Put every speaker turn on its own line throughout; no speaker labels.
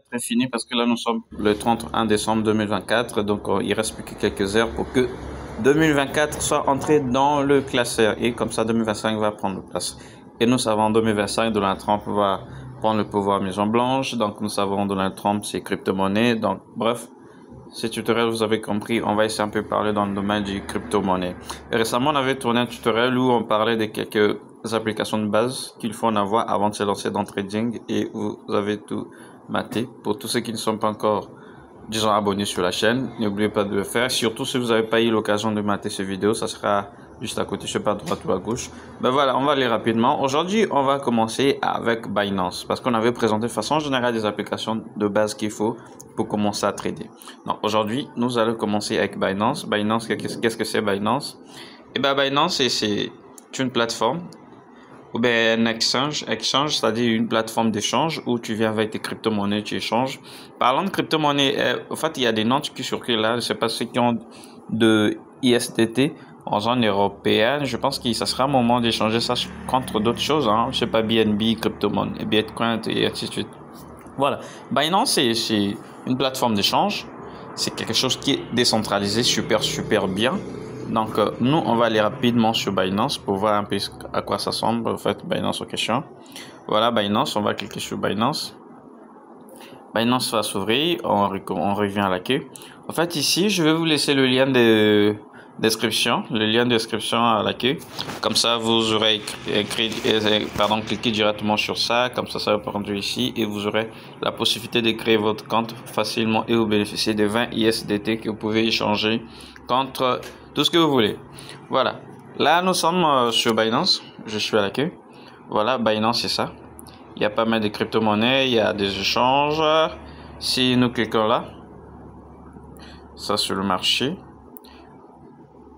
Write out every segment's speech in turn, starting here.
très fini parce que là, nous sommes le 31 décembre 2024. Donc, il reste plus que quelques heures pour que 2024 soit entré dans le classeur. Et comme ça, 2025 va prendre place. Et nous savons, 2025, Donald Trump va prendre le pouvoir à Maison Blanche. Donc, nous savons, Donald Trump, c'est crypto-monnaie. Donc, bref. Ce tutoriel, vous avez compris, on va essayer un peu parler dans le domaine du crypto-monnaie. Récemment, on avait tourné un tutoriel où on parlait de quelques applications de base qu'il faut en avoir avant de se lancer dans le trading et vous avez tout maté. Pour tous ceux qui ne sont pas encore, disons, abonnés sur la chaîne, n'oubliez pas de le faire. Surtout si vous n'avez pas eu l'occasion de mater cette vidéo, ça sera juste à côté, je sais pas, à droite ou à gauche. Ben voilà, on va aller rapidement. Aujourd'hui, on va commencer avec Binance parce qu'on avait présenté de façon générale des applications de base qu'il faut pour commencer à trader. Donc aujourd'hui, nous allons commencer avec Binance. Binance, qu'est-ce que c'est Binance? Et ben Binance, c'est une plateforme ou bien un exchange. Exchange, c'est-à-dire une plateforme d'échange où tu viens avec tes crypto-monnaies, tu échanges. Parlant de crypto-monnaies, en fait, il y a des notes qui circulent là. Je sais pas ceux qui ont de ISDT en zone européenne. Je pense que ça sera un moment d'échanger ça contre d'autres choses. Hein. Je sais pas, BNB, crypto-monnaie, Bitcoin et ainsi de suite. Voilà. Binance, c'est une plateforme d'échange. C'est quelque chose qui est décentralisé, super bien. Donc, nous, on va aller rapidement sur Binance pour voir un peu à quoi ça ressemble. En fait, Binance en question. Voilà, Binance, on va cliquer sur Binance. Binance va s'ouvrir, on revient à l'accueil. En fait, ici, je vais vous laisser le lien de description, à l'accueil. Comme ça, vous aurez cliqué directement sur ça. Comme ça va prendre ici et vous aurez la possibilité de créer votre compte facilement et vous bénéficiez de 20 ISDT que vous pouvez échanger contre tout ce que vous voulez. Voilà. Là, nous sommes sur Binance. Je suis à l'accueil. Voilà, Binance, c'est ça. Il y a pas mal de crypto-monnaies, il y a des échanges. Si nous cliquons là, ça sur le marché.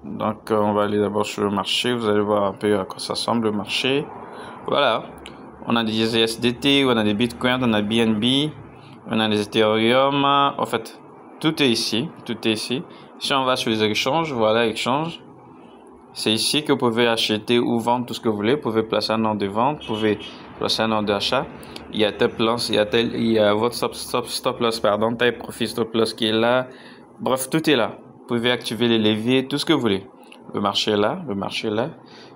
Donc, on va aller d'abord sur le marché. Vous allez voir un peu à quoi ça ressemble le marché. Voilà. On a des USDT, on a des Bitcoin, on a BNB, on a des Ethereum. En fait, tout est ici. Si on va sur les échanges, voilà, échange. C'est ici que vous pouvez acheter ou vendre tout ce que vous voulez. Vous pouvez placer un ordre de vente, vous pouvez placer un ordre d'achat. Il y a il y a votre stop loss, pardon, tel profit stop loss qui est là. Bref, tout est là. Vous pouvez activer les leviers, tout ce que vous voulez. Le marché est là.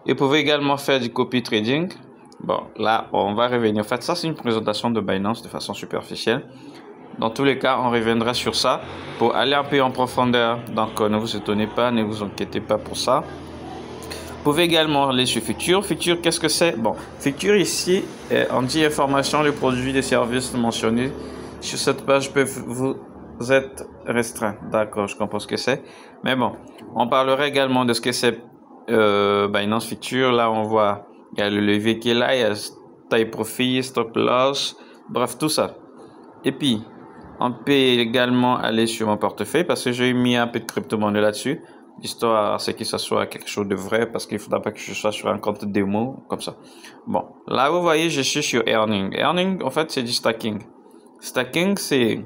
Et vous pouvez également faire du copy trading. Bon, là, on va revenir. En fait, ça, c'est une présentation de Binance de façon superficielle. Dans tous les cas, on reviendra sur ça pour aller un peu en profondeur. Donc, ne vous étonnez pas, ne vous inquiétez pas pour ça. Vous pouvez également aller sur Future. Future, qu'est-ce que c'est? Bon, Future ici, on dit information, les produits, des services mentionnés sur cette page peuvent vous être restreints. D'accord, je comprends ce que c'est. Mais bon, on parlera également de ce que c'est Binance Future. Là, on voit, il y a le levier qui est là, il y a taille profit, stop loss, bref, tout ça. Et puis, on peut également aller sur mon portefeuille parce que j'ai mis un peu de crypto-monnaie là-dessus. L'histoire, c'est que ça soit quelque chose de vrai parce qu'il ne faudra pas que je sois sur un compte démo comme ça. Bon, là, vous voyez, je suis sur Earning. Earning, en fait, c'est du stacking. Stacking, c'est...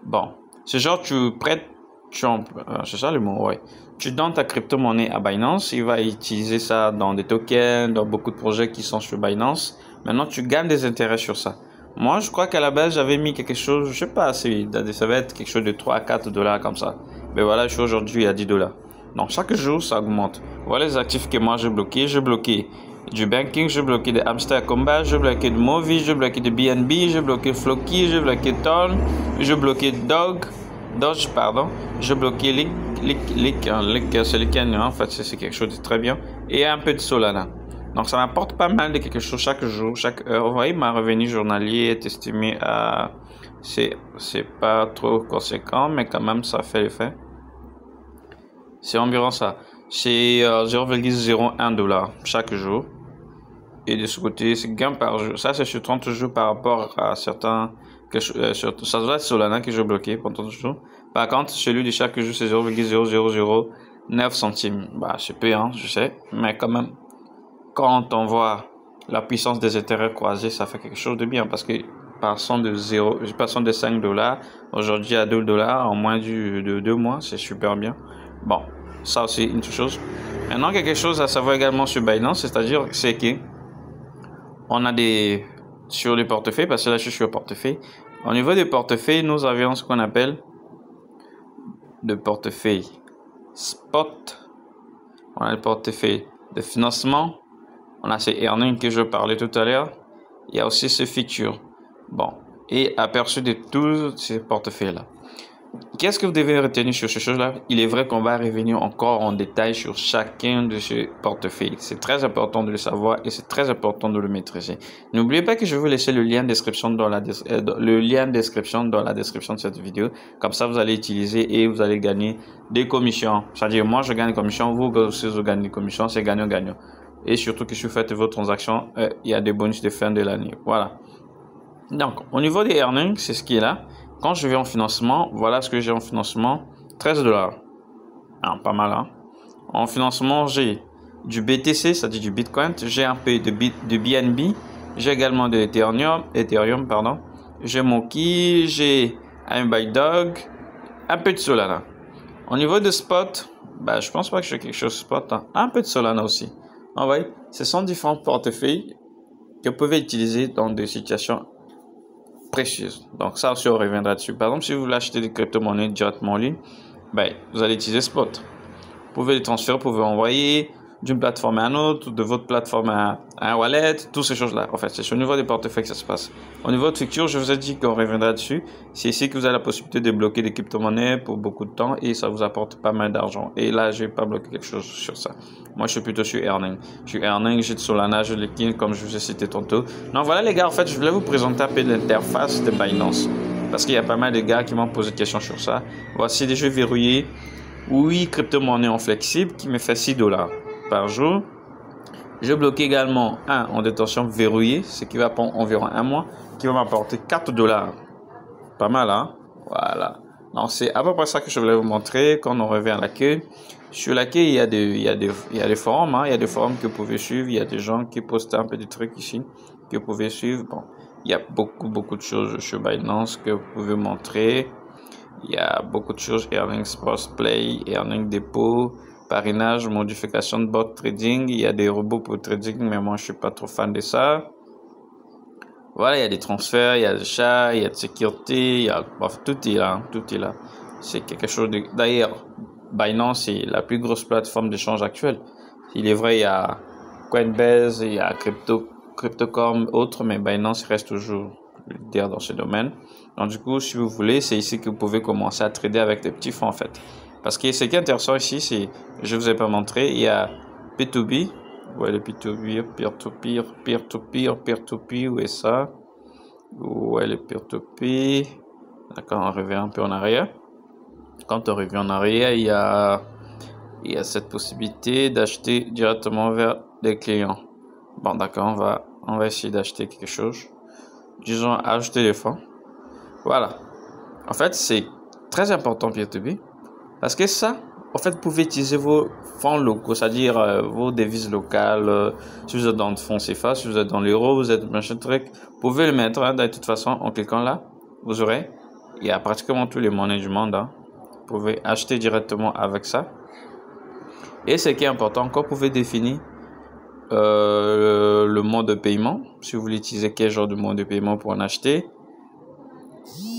Bon, c'est genre, tu prêtes... c'est ça le mot, ouais. Tu donnes ta crypto-monnaie à Binance. Il va utiliser ça dans des tokens, dans beaucoup de projets qui sont sur Binance. Maintenant, tu gagnes des intérêts sur ça. Moi, je crois qu'à la base, j'avais mis quelque chose, je sais pas, ça va être quelque chose de 3 à 4 dollars comme ça. Mais voilà, je suis aujourd'hui à 10 dollars. Donc, chaque jour, ça augmente. Voilà les actifs que moi, j'ai bloqués. J'ai bloqué du banking, j'ai bloqué de Hamster Combat, j'ai bloqué de Movi, j'ai bloqué de BNB, j'ai bloqué Floki, j'ai bloqué Ton, j'ai bloqué Doge, pardon. J'ai bloqué Lick, c'est Lick, en fait, c'est quelque chose de très bien. Et un peu de Solana. Donc, ça m'apporte pas mal de quelque chose chaque jour, chaque heure. Vous voyez, ma revenu journalier est estimé à... C'est pas trop conséquent, mais quand même, ça fait l'effet. C'est environ ça. C'est 0,01 dollar chaque jour. Et de ce côté, c'est gain par jour. Ça, c'est sur 30 jours par rapport à certains... ça doit être Solana que j'ai bloqué pendant 30 jours. Par contre, celui de chaque jour, c'est 0,0009 centimes. Bah, c'est payant, je sais, mais quand même. Quand on voit la puissance des intérêts croisés, ça fait quelque chose de bien parce que passant de 5 dollars, aujourd'hui à 2 dollars en moins de 2 mois, c'est super bien. Bon, ça aussi une chose. Maintenant, quelque chose à savoir également sur Binance, c'est-à-dire c'est que on a sur les portefeuilles, parce que là je suis sur le portefeuille, Au niveau des portefeuilles, nous avions ce qu'on appelle de portefeuille spot. On a le portefeuille de financement. On a ces earnings que je parlais tout à l'heure. Il y a aussi ce futur. Bon, et aperçu de tous ces portefeuilles-là. Qu'est-ce que vous devez retenir sur ces choses-là? Il est vrai qu'on va revenir encore en détail sur chacun de ces portefeuilles. C'est très important de le savoir et c'est très important de le maîtriser. N'oubliez pas que je vais vous laisser le lien de description dans la description de cette vidéo. Comme ça, vous allez utiliser et vous allez gagner des commissions. C'est-à-dire, moi, je gagne des commissions, vous aussi, vous gagnez des commissions, c'est gagnant-gagnant. Et surtout que si vous faites vos transactions, il y a des bonus de fin de l'année. Voilà. Donc, au niveau des earnings, c'est ce qui est là. Quand je vais en financement, voilà ce que j'ai en financement, 13 $. Ah, pas mal, hein? En financement, j'ai du BTC, c'est-à-dire du Bitcoin. J'ai un peu de BNB. J'ai également de Ethereum, pardon. J'ai Moki, j'ai un ByteDog, un peu de Solana. Au niveau de spot, bah, je pense pas que j'ai quelque chose de spot, hein. Un peu de Solana aussi. En vrai, ce sont différents portefeuilles que vous pouvez utiliser dans des situations précieuses. Donc ça aussi, on reviendra dessus. Par exemple, si vous voulez acheter des crypto-monnaies directement en ligne, ben, vous allez utiliser Spot. Vous pouvez les transférer, vous pouvez envoyer d'une plateforme à une autre, de votre plateforme à un wallet, toutes ces choses-là. En fait, c'est au niveau des portefeuilles que ça se passe. Au niveau de futur, je vous ai dit qu'on reviendra dessus. C'est ici que vous avez la possibilité de bloquer des crypto-monnaies pour beaucoup de temps et ça vous apporte pas mal d'argent. Et là, je vais pas bloquer quelque chose sur ça. Moi, je suis plutôt sur Earning. Je suis Earning, j'ai de Solana, j'ai de Liquid, comme je vous ai cité tantôt. Donc voilà les gars, en fait, je voulais vous présenter un peu l'interface de Binance. Parce qu'il y a pas mal de gars qui m'ont posé des questions sur ça. Voici des jeux verrouillés. Oui, crypto-monnaie en flexible qui me fait 6 $ par jour. Je bloque également un en détention verrouillé, ce qui va prendre environ un mois, qui va m'apporter 4 $. Pas mal, hein? Voilà. Donc, c'est à peu près ça que je voulais vous montrer quand on revient à l'accueil. Sur l'accueil, il y a des forums, hein? Il y a des forums que vous pouvez suivre. Il y a des gens qui postent un peu de trucs ici que vous pouvez suivre. Bon, il y a beaucoup de choses sur Binance que vous pouvez montrer. Il y a beaucoup de choses, Earning Sports Play, Earning Depot, parrainage, modification de bot trading. Il y a des robots pour trading, mais moi je suis pas trop fan de ça. Voilà, il y a des transferts, il y a des chats, il y a de sécurité, il y a, bref, tout est là, tout est là. C'est quelque chose de... D'ailleurs, Binance est la plus grosse plateforme d'échange actuelle. Il est vrai, il y a Coinbase, il y a Crypto.com, autres, mais Binance reste toujours leader dans ce domaine. Donc du coup, si vous voulez, c'est ici que vous pouvez commencer à trader avec des petits fonds en fait. Parce que ce qui est intéressant ici, c'est, je vous ai pas montré, il y a P2B, ouais, le P2B, peer-to-peer, où est ça? Ouais, le peer-to-peer. D'accord, on revient un peu en arrière. Quand on revient en arrière, il y a cette possibilité d'acheter directement vers des clients. Bon, d'accord, on va essayer d'acheter quelque chose. Disons, ajouter des fonds. Voilà. En fait, c'est très important peer-to-peer parce que ça, en fait, vous pouvez utiliser vos fonds locaux, c'est-à-dire vos devises locales. Si vous êtes dans le fonds CFA, si vous êtes dans l'euro, vous êtes machin truc, vous pouvez le mettre hein, de toute façon en cliquant là. Vous aurez, il y a pratiquement tous les monnaies du monde. Hein. Vous pouvez acheter directement avec ça. Et ce qui est important, encore, vous pouvez définir le mode de paiement. Si vous voulez utiliser quel genre de mode de paiement pour en acheter.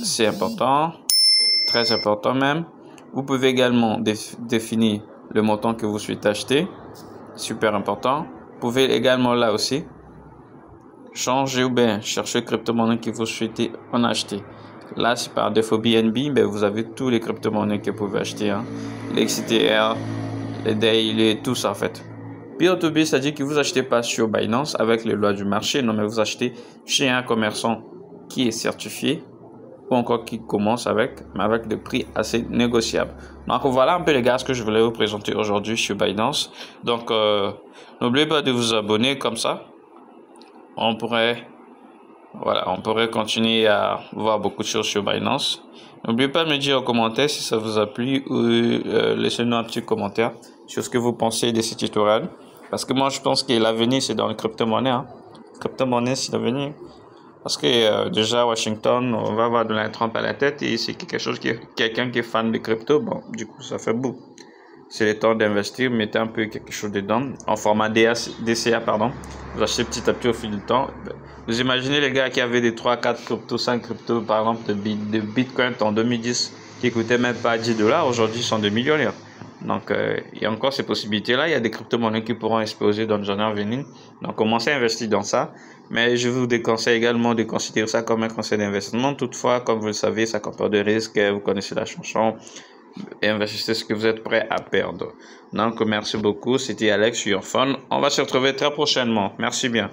C'est important, très important même. Vous pouvez également définir le montant que vous souhaitez acheter, super important. Vous pouvez également là aussi changer ou bien chercher crypto-monnaie que vous souhaitez en acheter. Là, c'est par défaut BNB, ben vous avez tous les crypto-monnaies que vous pouvez acheter, hein. Les XTR, les Daily, tout ça en fait. Peer-to-peer, c'est-à-dire que vous achetez pas sur Binance avec les lois du marché, non, mais vous achetez chez un commerçant qui est certifié ou encore qui commence avec des prix assez négociables. Donc voilà un peu les gars ce que je voulais vous présenter aujourd'hui sur Binance. Donc n'oubliez pas de vous abonner, comme ça on pourrait continuer à voir beaucoup de choses sur Binance. N'oubliez pas de me dire en commentaire si ça vous a plu ou laissez-nous un petit commentaire sur ce que vous pensez de ce tutoriel. Parce que moi je pense que l'avenir c'est dans les crypto-monnaies. Hein. Crypto-monnaies c'est l'avenir. Parce que déjà Washington, on va avoir Donald Trump à la tête et c'est quelque chose quelqu'un qui est fan de crypto, bon, du coup ça fait beau. c'est le temps d'investir. Mettez un peu quelque chose dedans en format DCA, pardon. Vous achetez petit à petit au fil du temps. Vous imaginez les gars qui avaient des 3, 4 cryptos, 5 cryptos, par exemple, de Bitcoin en 2010, qui coûtaient même pas 10 $. Aujourd'hui, ils sont des millionnaires. Donc, il y a encore ces possibilités-là. Il y a des crypto-monnaies qui pourront exploser dans les années à venir. Donc, commencez à investir dans ça. Mais je vous déconseille également de considérer ça comme un conseil d'investissement. Toutefois, comme vous le savez, ça comporte des risques. Vous connaissez la chanson. Investissez ce que vous êtes prêt à perdre. Donc, merci beaucoup. C'était Alex sur Your Phone. On va se retrouver très prochainement. Merci bien.